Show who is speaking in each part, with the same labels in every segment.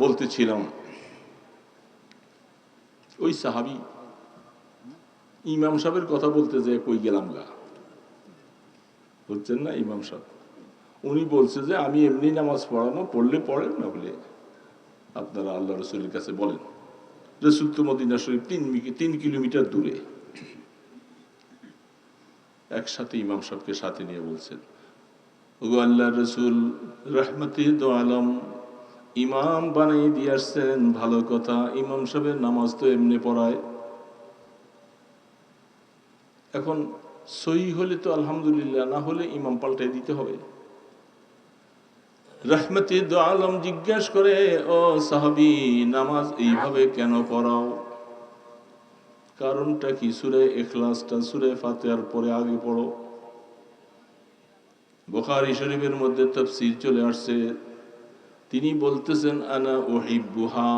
Speaker 1: বলতেছিলাম ওই সাহাবী ইমাম সাহেবের কথা বলতে যে কই গেলাম গা বুঝছেন না। ইমাম সাহেব উনি বলছে যে আমি এমনি নামাজ পড়ানো, পড়লে পড়েন, না বলে আপনারা আল্লাহ রসুলের কাছে বলেন। রসুল তো মদিনা শরীফ 3 কিলোমিটার দূরে। একসাথে ইমাম সাহেবকে সাথে নিয়ে বলছেন, ওগো আল্লাহ রসুল রহমতে দো আলম ইমাম বানাই দিয়ে আসছেন, ভালো কথা। ইমাম সাহেবের নামাজ তো এমনি পড়ায়, এখন সহি হলে তো আলহামদুলিল্লাহ, না হলে ইমাম পাল্টাই দিতে হবে। রহমতে দো আলম জিজ্ঞাসা করে, ও সাহাবী, নামাজ এইভাবে কেন পড়াও? কারণটা কি? সূরা ইখলাসটা সূরা ফাতিহার পরে আগে পড়ো। বুখারী শরীফের মধ্যে তাফসীর চলে আসছে, তিনি বলতেছেন আনা উহিব্বুহা।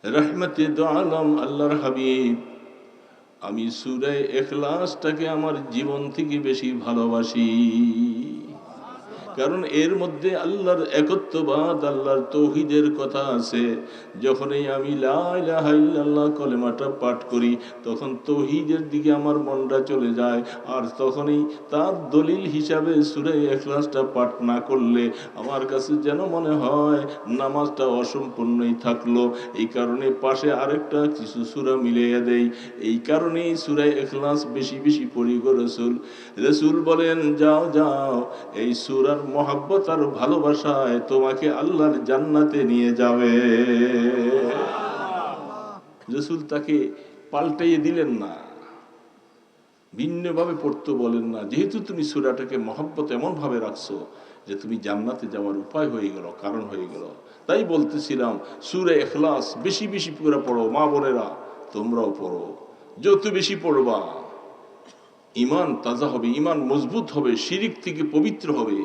Speaker 1: রহমতে দো আলম আল্লাহর হাবিব, আমি সূরা ইখলাসটাকে আমার জীবন থেকে বেশি ভালোবাসি, কারণ এর মধ্যে আল্লাহর একত্ববাদ, আল্লাহর তৌহিদের কথা আছে। যখনই আমি লা ইলাহা ইল্লাল্লাহ কলেমাটা পাঠ করি, তখন তৌহিদের দিকে আমার মনটা চলে যায়। আর তখনই তার দলিল হিসাবে সূরা ইখলাসটা পাঠ না করলে আমার কাছে যেন মনে হয় নামাজটা অসম্পূর্ণই থাকলো। এই কারণে পাশে আরেকটা কিছু সূরা মিলিয়ে দেই। এই কারণেই সূরা ইখলাস বেশি বেশি পড়ি গো রাসূল। রাসূল বলেন, যাও যাও, এই সূরার মহব্বত আর ভালোবাসায় তোমাকে আল্লাহর জান্নাতে নিয়ে যাবে। রাসূল তাকে পাল্টাইয়ে দিলেন না, ভিন্নভাবে পড়তে বলেন না। যেহেতু তুমি সূরাটাকে মহব্বত এমন ভাবে রাখছো যে তুমি জান্নাতে যাওয়ার উপায় হয়ে গেল, কারণ হয়ে গেল। তাই বলতেছিলাম সূরা ইখলাস বেশি বেশি করে পড়ো। মা বোনেরা তোমরাও পড়ো, যত বেশি পড়বা ইমান তাজা হবে, ইমান মজবুত হবে, শিরিক থেকে পবিত্র হবে।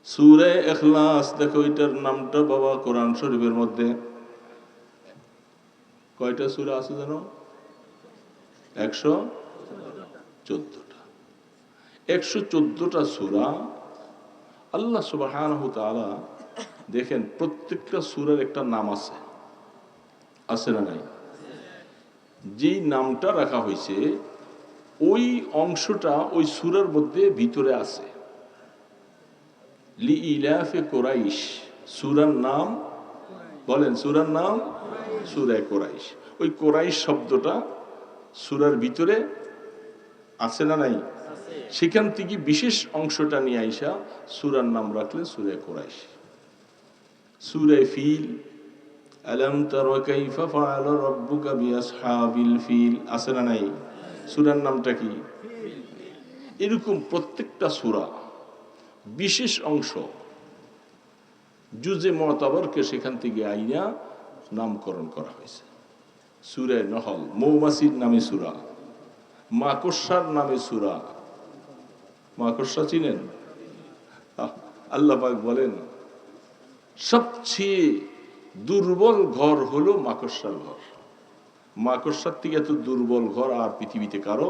Speaker 1: সূরা ইখলাস দেখো, এটার নামটা বাবা কোরআন শরীফের মধ্যে কয়টা সূরা আছে জানো? 114টা। 114টা সূরা। আল্লাহ সুবহানাহু ওয়া তাআলা দেখেন, প্রত্যেকটা সূরার একটা নাম আছে, আছে না নাই? যেই নামটা রাখা হয়েছে ওই অংশটা ওই সূরার মধ্যে ভিতরে আছে। লিইলাফে কুরাইশ সূরার নাম, বলেন সূরার নাম সূরা কুরাইশ। ওই কুরাইশ শব্দটা সূরার ভিতরে আছে না নাই? সেখান থেকে বিশেষ অংশটা নিয়ে আইসা সূরার নাম রাখলেন সূরা কুরাইশ। সূরা ফিল, আলাম তারা কাইফা ফাআলা রাব্বুকা বিআসহাবিল ফিল, আছে না নাই? সূরার নামটা কি? এরকম প্রত্যেকটা সূরা বিশেষ অংশ জুজে মুতাবারকে সেখান থেকে আইনা নামকরণ করা হয়েছে। সূরা নহল মৌমাছির নামে সূরা, মাকড়সার নামে সূরা। মাকড়সা চিনেন? আল্লাহ পাক বলেন সবচেয়ে দুর্বল ঘর হলো মাকড়সার ঘর। মাকড়সার থেকে এত দুর্বল ঘর আর পৃথিবীতে কারো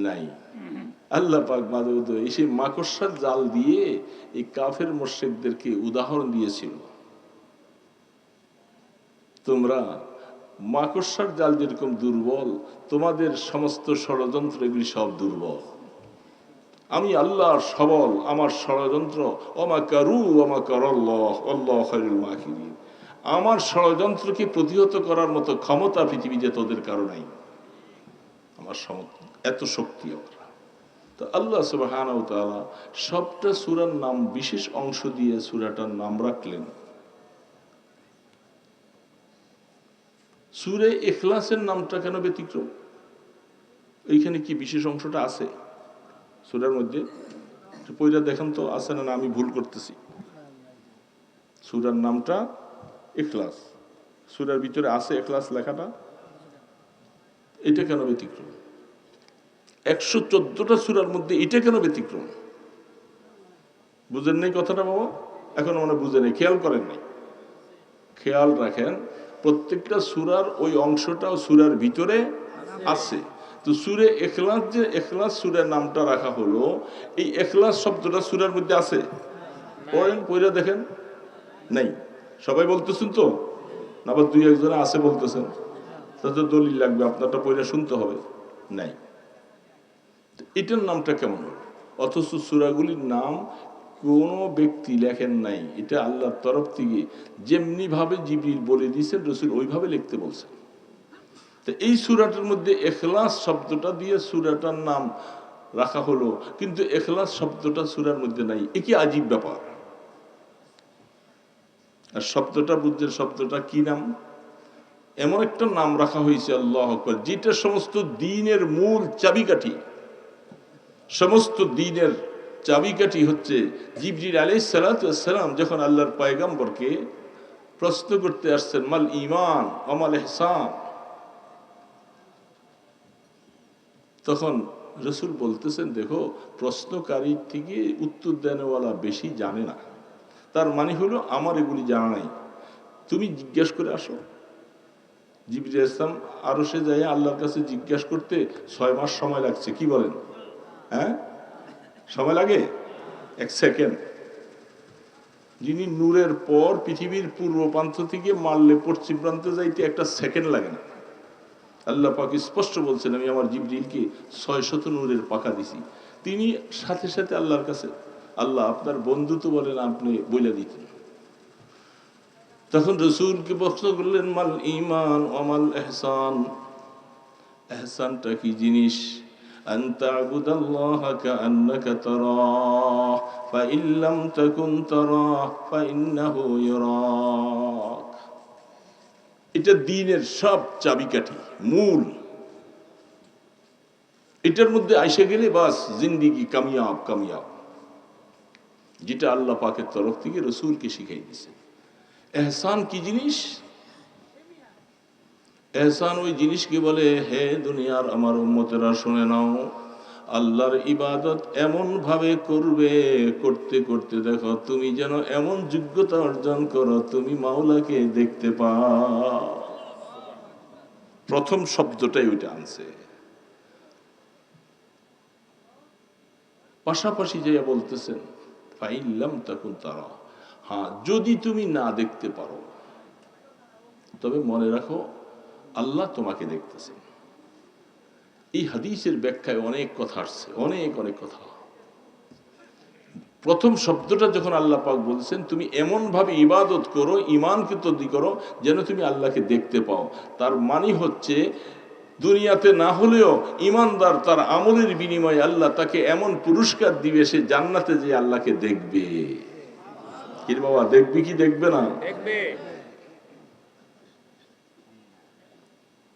Speaker 1: নাই। আল্লাহ পাক মাদুদ এসে মাকড়সার জাল দিয়ে এই কাফের মুশরিকদেরকে উদাহরণ দিয়েছিল। তোমরা মাকড়সার জাল যেরকম দুর্বল, তোমাদের সমস্ত ষড়যন্ত্র এগুলি সব দুর্বল। আমি আল্লাহ সবল, আমার ষড়যন্ত্র ওমা কারু ওমা কারাল্লাহ আল্লাহু খায়রুল মাকিরিন। আমার ষড়যন্ত্রকে প্রতিহত করার মতো ক্ষমতা পৃথিবীতে তোদের কারো নাই। আমার এত শক্তি আমার। তো আল্লাহ সুবহানাহু ওয়া তাআলা সবটা সূরার নাম বিশেষ অংশ দিয়ে সূরাটার নাম রাখলেন। সূরা ইখলাসের নামটা কেন ব্যতিক্রম? এইখানে কি বিশেষ অংশটা আছে সূরার মধ্যে? পয়লা দেখেন তো আছে না, আমি ভুল করতেছি? সূরার নামটা ইখলাস, সূরার ভিতরে আছে ইখলাস লেখাটা, এটা কেন ব্যতিক্রম? 114টা সূরার মধ্যে এটা কেন ব্যতিক্রম? বুঝেন নাই কথাটা বাবা? এখন মনে বুঝে নেই, খেয়াল করেন নাই। খেয়াল রাখেন, প্রত্যেকটা সূরার ওই অংশটাও সূরার ভিতরে আছে। তো সূরা ইখলাস, যে ইখলাস সূরার নামটা রাখা হলো, এই ইখলাস শব্দটা সূরার মধ্যে আছে। পড়েন, পড়ে দেখেন। নাই। সবাই বলতেছেন তো, আবার দুই একজনে আছে বলতেছেন, তাদের দলিল লাগবে, আপনারটা পড়ে শুনতে হবে। নাই। এটার নামটা কেমন হলো? অথচ সূরাগুলির নাম কোনো ব্যক্তি লেখেন নাই, এটা আল্লাহর তরফ থেকে যেমনি ভাবে জিবরিল বলে দিয়েছেন, রাসূল ওইভাবে লিখতে বলছেন। তো এই সূরাটার মধ্যে ইখলাস শব্দটা দিয়ে সূরাটার নাম রাখা হলো, কিন্তু ইখলাস শব্দটা সূরার মধ্যে নাই। এ কি আজীব ব্যাপার। আর শব্দটা বুঝছেন, শব্দটা কি নাম? এমন একটা নাম রাখা হয়েছে আল্লাহু আকবার, যেটা সমস্ত দ্বীনের মূল চাবিকাঠি। সমস্ত দ্বীনের চাবিকাঠি হচ্ছে জিবরিল আলাইহিস সালাতু ওয়াস সালাম যখন আল্লাহর পয়গম্বরকে প্রশ্ন করতে আসছেন, মাল ঈমান ওয়া মাল ইহসান, তখন রাসূল বলতেছেন, দেখো, প্রশ্নকারীর থেকে উত্তর দেনেওয়ালা বেশি জানে না। তার মানে হলো আমার এগুলি জানা নাই, তুমি জিজ্ঞাসা করে আসো। জিবরিল আলাইহিস সালাম আরশে যায় আল্লাহর কাছে জিজ্ঞাসা করতে 6 মাস সময় লাগছে। কি বলেন? হ্যাঁ, সময় লাগে 1 সেকেন্ড। যিনি নূরের পর পৃথিবীর পূর্ব প্রান্ত থেকে মারলে পশ্চিম প্রান্তে যাইতে 1 সেকেন্ড লাগে না। আল্লাহ পাক স্পষ্ট বলছেন, আমি আমার জিবরিলকে 600 নূরের পাখা দিছি। তিনি সাথে সাথে আল্লাহর কাছে, আল্লাহ আপনার বন্ধু তো বলেন, আপনি বলে দিতেন। তখন রাসূলকে প্রশ্ন করলেন, মাল ঈমান ওয়া মাল ইহসান, ইহসানটা কি জিনিস? আন তা'বুদাল্লাহা কাআন্নাকা তারাহ ফাইন লাম তাকুন তারাহ ফাইন্নাহু ইয়ারাক। এটা দ্বীনের সব চাবিকাঠি, মূল। এটার মধ্যে আইসা গেলে বাস জিন্দেগি কামিয়াব কামিয়াব, যেটা আল্লাহ পাকের তরফ থেকে রাসূলকে শিখাই দিয়েছে। ইহসান কি জিনিস? ইহসান ওই জিনিসকে বলে, হে দুনিয়ার আমার উম্মতেরা শুনে নাও, আল্লাহর ইবাদত এমন ভাবে করবে, করতে করতে দেখো তুমি যেন এমন যোগ্যতা অর্জন করো তুমি মাওলাকে দেখতে পাও। প্রথম শব্দটাই ওইটা আনছে। পাশাপাশি যাইয়া বলতেছেন, ফাইন লাম তাকুন তারা, হ্যাঁ যদি তুমি না দেখতে পারো, তবে মনে রাখো আল্লাহ তোমাকে দেখতেছেন। এই হাদিসের ব্যাখ্যায় অনেক কথা আসছে, অনেক অনেক কথা। প্রথম শব্দটা যখন আল্লাহ পাক বলছেন, তুমি এমন ভাবে ইবাদত করো, ঈমানকে তৈরি করো যেন তুমি আল্লাহকে দেখতে পাও, তার মানে হচ্ছে দুনিয়াতে না হলেও ঈমানদার তার আমলের বিনিময়ে আল্লাহ তাকে এমন পুরস্কার দিবে, সে জান্নাতে যে আল্লাহকে দেখবে। কি বাবা, দেখবি কি দেখবে না? দেখবে।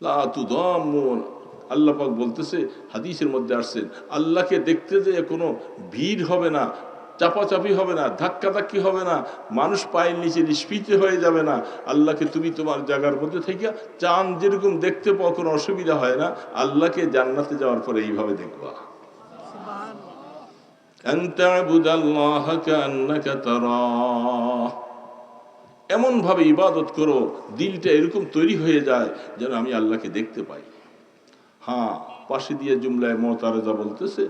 Speaker 1: লা তুদাম্মুন, আল্লাহ পাক বলতেছে, হাদিসের মধ্যে আসছেন, আল্লাহকে দেখতে যে কোনো ভিড় হবে না, চাপাচাপি হবে না, ধাক্কাধাক্কি হবে না, মানুষ পায়ের নিচে নিষ্পৃত হয়ে যাবে না। আল্লাহকে তুমি তোমার জায়গার মধ্যে থেকে চাঁদ যেরকম দেখতে পাও, কোনো অসুবিধা হয় না। আল্লাহকে জান্নাতে যাওয়ার পরে এইভাবে দেখবা, আন তা'বুদাল্লাহা কাআন্নাকা তারাহ, এমন ভাবে ইবাদত করো দিলটা এরকম তৈরি হয়ে যায় যেন আমি আল্লাহকে দেখতে পাই। হ্যাঁ, পাশে দিয়ে জুমলায় মুতারাজা বলতেছে,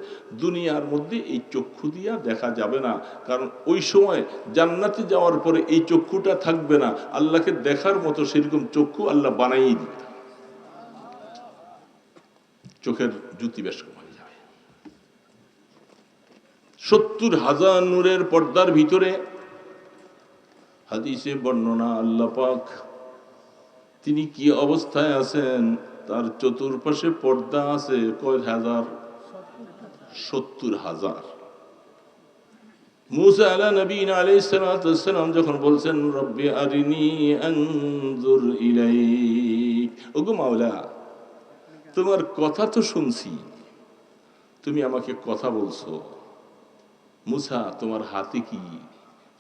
Speaker 1: দুনিয়ার মধ্যে এই চক্ষু দিয়া দেখা যাবে না, কারণ ওই সময় জান্নাতে যাওয়ার পরে এই চক্ষুটা থাকবে না, আল্লাহকে দেখার মতো সেরকম চক্ষু আল্লাহ বানাইয়ে দিবে, চোখের জ্যোতি বেশ কম হয়ে যাবে। 70,000 নূরের পর্দার ভিতরে হাদিসে বর্ণনা, আল্লাহ পাক তিনি কি অবস্থায় আছেন, তার চতুর্পাশে পর্দা আছে কয় হাজার? 70,000। মুসা আলা নবীনা আলাইহিস সালাতু ওয়াস সালাম যখন বলছেন, রব্বি আরিনি আনজুর ইলাইক, ওগো মাওলা তোমার কথা তো শুনছি, তুমি আমাকে কথা বলছো, মুসা তোমার হাতে কি,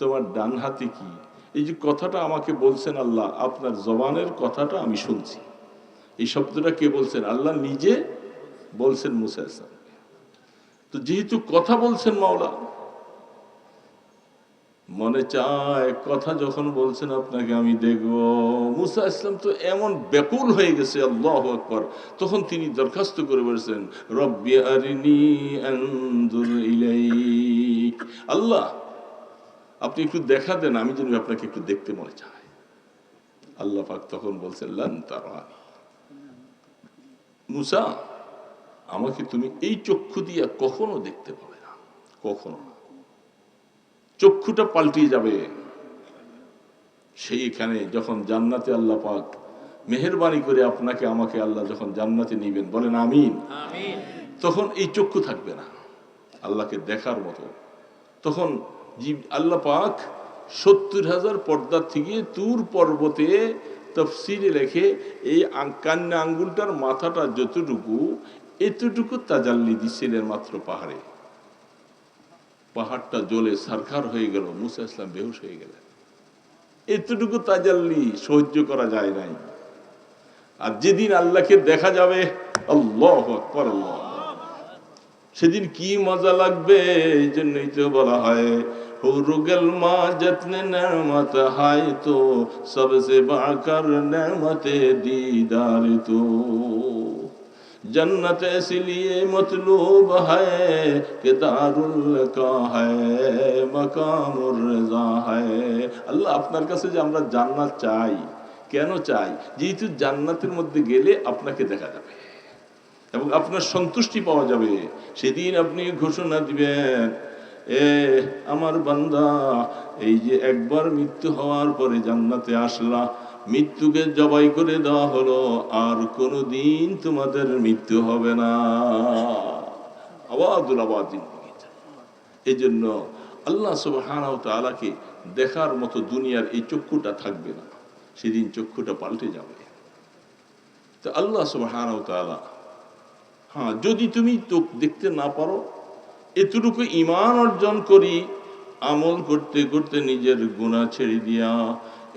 Speaker 1: তোমার ডান হাতে কি, এই যে কথাটা আমাকে বলছেন আল্লাহ, আপনার জবানের কথাটা আমি শুনছি। এই শব্দটা কে বলছেন? আল্লাহ নিজে বলছেন মুসা ইসলামকে। তো যেহেতু কথা বলছেন মাওলা, মনে চায় কথা যখন বলছেন আপনাকে আমি দেখব। মুসা ইসলাম তো এমন ব্যাকুল হয়ে গেছে, আল্লাহু আকবার, তখন তিনি দরখাস্ত করে বলছেন, রব্বি আরিনি আনজুর ইলাইক, আল্লাহ আপনি একটু দেখা দেন, আমি যেন আপনাকে একটু দেখতে মনে চাই। আল্লাহ পাক তখন বলছেন, লান তারানি, মুসা, আমাকে তুমি এই চক্ষু দিয়া কখনো দেখতে পাবে না, কখনো না। চক্ষুটা পাল্টিয়ে যাবে। সেইখানে যখন জান্নাতে আল্লাহ পাক মেহেরবানি করে আপনাকে আমাকে আল্লাহ যখন জান্নাতে নিবেন, বলেন আমিন, তখন এই চক্ষু থাকবে না আল্লাহকে দেখার মতো। তখন আল্লাহ পাক 70,000 পর্দা থেকে তুর পর্বতে তফসিরে লেখে এই কান্না আঙ্গুলটার মাথাটা যতটুকু, এতটুকু তাজাল্লি দিচ্ছিলেন মাত্র পাহাড়ে। পাহাড়টা জ্বলে সারখার হয়ে গেল, মুসা ইসলাম বেহুশ হয়ে গেলেন। এতটুকু তাজাল্লি সহ্য করা যায় নাই। আর যেদিন আল্লাহকে দেখা যাবে, আল্লাহু আকবার, আল্লাহ, সেদিন কি মজা লাগবে। এই জন্যই তো বলা হয়, হুরুগল মা যতনে নেমত হায় তো সবসে বাকর নেমতে दीदार তো जन्नत इसलिए मतलूब है कि दारुल का है मकामुर रज़ा है। আল্লাহ আপনার কাছে যে আমরা জান্নাত চাই, কেন চাই? যেহেতু জান্নাতের মধ্যে গেলে আপনাকে দেখা যাবে এবং আপনার সন্তুষ্টি পাওয়া যাবে। সেদিন আপনি ঘোষণা দিবেন, এ আমার বান্দা, এই যে একবার মৃত্যু হওয়ার পরে জান্নাতে আসলা, মৃত্যুকে জবাই করে দেওয়া হলো, আর কোনোদিন তোমাদের মৃত্যু হবে না। আবাদুল আবাদিন। এই জন্য আল্লাহ সুবহানাহু ওয়া তাআলাকে দেখার মতো দুনিয়ার এই চক্ষুটা থাকবে না, সেদিন চক্ষুটা পাল্টে যাবে। তো আল্লাহ সুবহানাহু ওয়া তাআলা, হ্যাঁ, যদি তুমি চোখ দেখতে না পারো, এতটুকু ঈমান অর্জন করি, আমল করতে করতে নিজের গুনাহ ছেড়ে দিয়া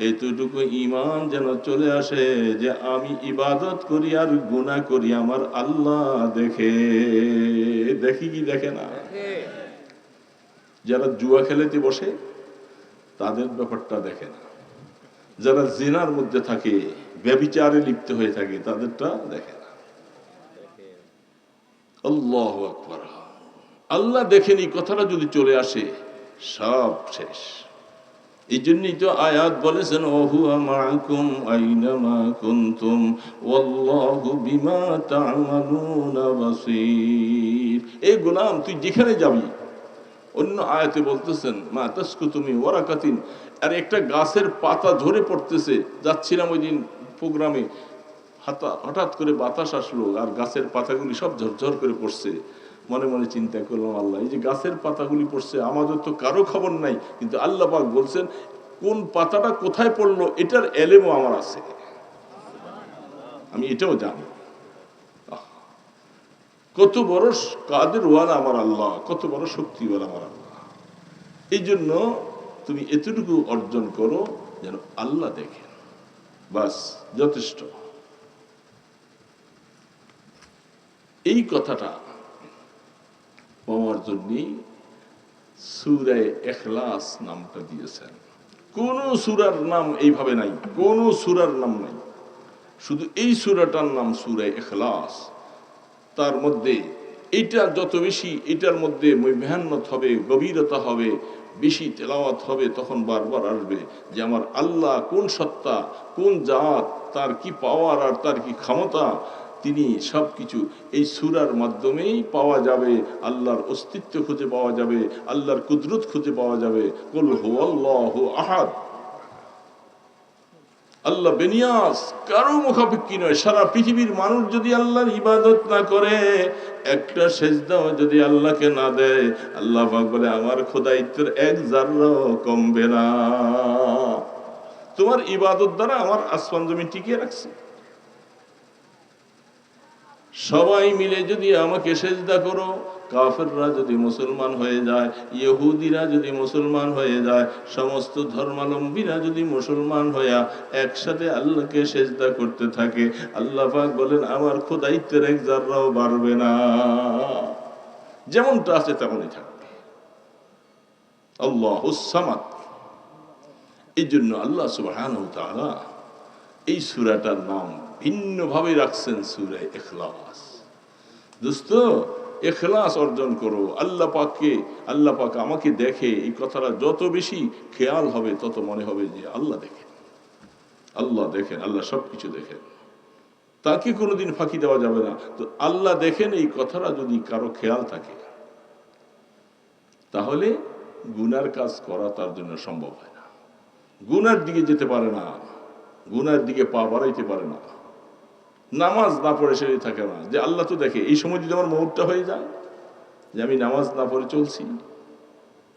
Speaker 1: এতটুকু ঈমান যেন চলে আসে যে আমি ইবাদত করি আর গুনাহ করি, আমার আল্লাহ দেখে। দেখি কি দেখে না? যারা জুয়া খেলাতে বসে তাদের ব্যাপারটা দেখে না, যারা জিনার মধ্যে থাকে, ব্যভিচারে লিপ্ত হয়ে থাকে, তাদেরটা দেখে না। আল্লাহু আকবার। আল্লাহ দেখেনি কথাটা যদি চলে আসে, সব শেষ। এই জন্যই তো আয়াত বলেছেন, ওহুয়া মাআকুম আইনামা কুনতুম ওয়াল্লাহু বিমা তা'মালুনা বাসীর। এই গোলাম, তুই যেখানে যাবি, অন্য আয়াতে বলতেছেন মা তাসকুতু মিন ওয়ারাকাতিন, আর একটা গাছের পাতা ঝরে পড়তেছে। যাচ্ছিলাম ওই দিন প্রোগ্রামে, হঠাৎ করে বাতাস আসলো আর গাছের পাতাগুলি সব ঝরঝর করে পড়ছে। মনে মনে চিন্তা করলাম, আল্লাহ, এই যে গাছের পাতাগুলি পড়ছে, আমাদের তো কারো খবর নাই, কিন্তু আল্লাহ পাক বলছেন কোন পাতাটা কোথায় পড়লো এটার এলেমও আমার আছে, আমি এটাও জানি। কত বড় কাদের ওয়ালা আমার আল্লাহ, কত বড় শক্তিওয়ালা আমার আল্লাহ। এই জন্য তুমি এতটুকু অর্জন করো যেন আল্লাহ দেখেন, বাস যথেষ্ট। এই কথাটা পাওয়ার জন্যই সূরা ইখলাস নামটা দিয়েছেন। কোন সূরার নাম এইভাবে নাই, কোন সূরার নাম নাই, শুধু এই সূরাটার নাম সূরা ইখলাস। তার মধ্যে এটা যত বেশি, এটার মধ্যে মেহনত হবে, গভীরতা হবে, বেশি তেলাওয়াত হবে, তখন বারবার আসবে যে আমার আল্লাহ কোন সত্তা, কোন জাত, তার কি পাওয়ার আর তার কি ক্ষমতা, তিনি সব কিছু এই সূরার মাধ্যমেই পাওয়া যাবে। আল্লাহর অস্তিত্ব খুঁজে পাওয়া যাবে, আল্লাহর কুদরত খুঁজে পাওয়া যাবে। কুল হুয়াল্লাহু আহাদ, আল্লাহ বেনিয়াস, কারো মুখাপেক্ষী নয়। সারা পৃথিবীর মানুষ যদি আল্লাহর ইবাদত না করে, একটা সেজদাও যদি আল্লাহকে না দেয়, আল্লাহ পাক বলে আমার খোদাইত্বের এক জাররাও কমবে না। তোমার ইবাদত দ্বারা আমার আসমান জমি টিকিয়ে রাখছে। সবাই মিলে যদি আমাকে সেজদা করো, কাফেররা যদি মুসলমান হয়ে যায়, ইহুদিরা যদি মুসলমান হয়ে যায়, সমস্ত ধর্মাবলম্বীরা যদি মুসলমান হইয়া একসাথে আল্লাহকে সেজদা করতে থাকে, আল্লাহ পাক বলেন আমার খোদাইত্বের এক জাররাও বাড়বে না, যেমনটা আছে তেমনই থাকবে। আল্লাহুস সামাদ। এই জন্য আল্লাহ সুবহানাহু ওয়া তাআলা এই সূরাটার নাম ভিন্নভাবে রাখছেন সূরা ইখলাস। দোস্ত, ইখলাস অর্জন করো। আল্লাহ পাক আমাকে দেখে, এই কথাটা যত বেশি খেয়াল হবে তত মনে হবে যে আল্লাহ দেখেন, আল্লাহ দেখেন, আল্লাহ সবকিছু দেখেন, তাকে কোনোদিন ফাঁকি দেওয়া যাবে না। তো আল্লাহ দেখেন এই কথাটা যদি কারো খেয়াল থাকে, তাহলে গুনার কাজ করা তার জন্য সম্ভব হয় না, গুনার দিকে যেতে পারে না, গুনার দিকে পা বাড়াইতে পারে না, নামাজ না পড়ে সে থাকে না যে আল্লাহ তো দেখে। এই সময় যদি আমার মুহূর্তটা হয়ে যায় যে আমি নামাজ না পড়ে চলছি,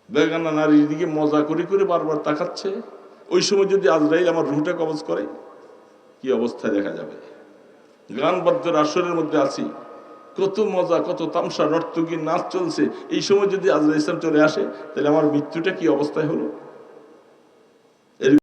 Speaker 1: বেগানা নারীর দিকে মজা করে করে বারবার তাকাচ্ছে, ওই সময় যদি আজরাইল আমার রুহটা কবজ করে, কি অবস্থায় দেখা যাবে। গান বাদ্যের আসরের মধ্যে আছি, কত মজা, কত তামসা, নর্তকী নাচ চলছে, এই সময় যদি আজরাইল ইসলাম চলে আসে, তাহলে আমার মৃত্যুটা কি অবস্থায় হলো।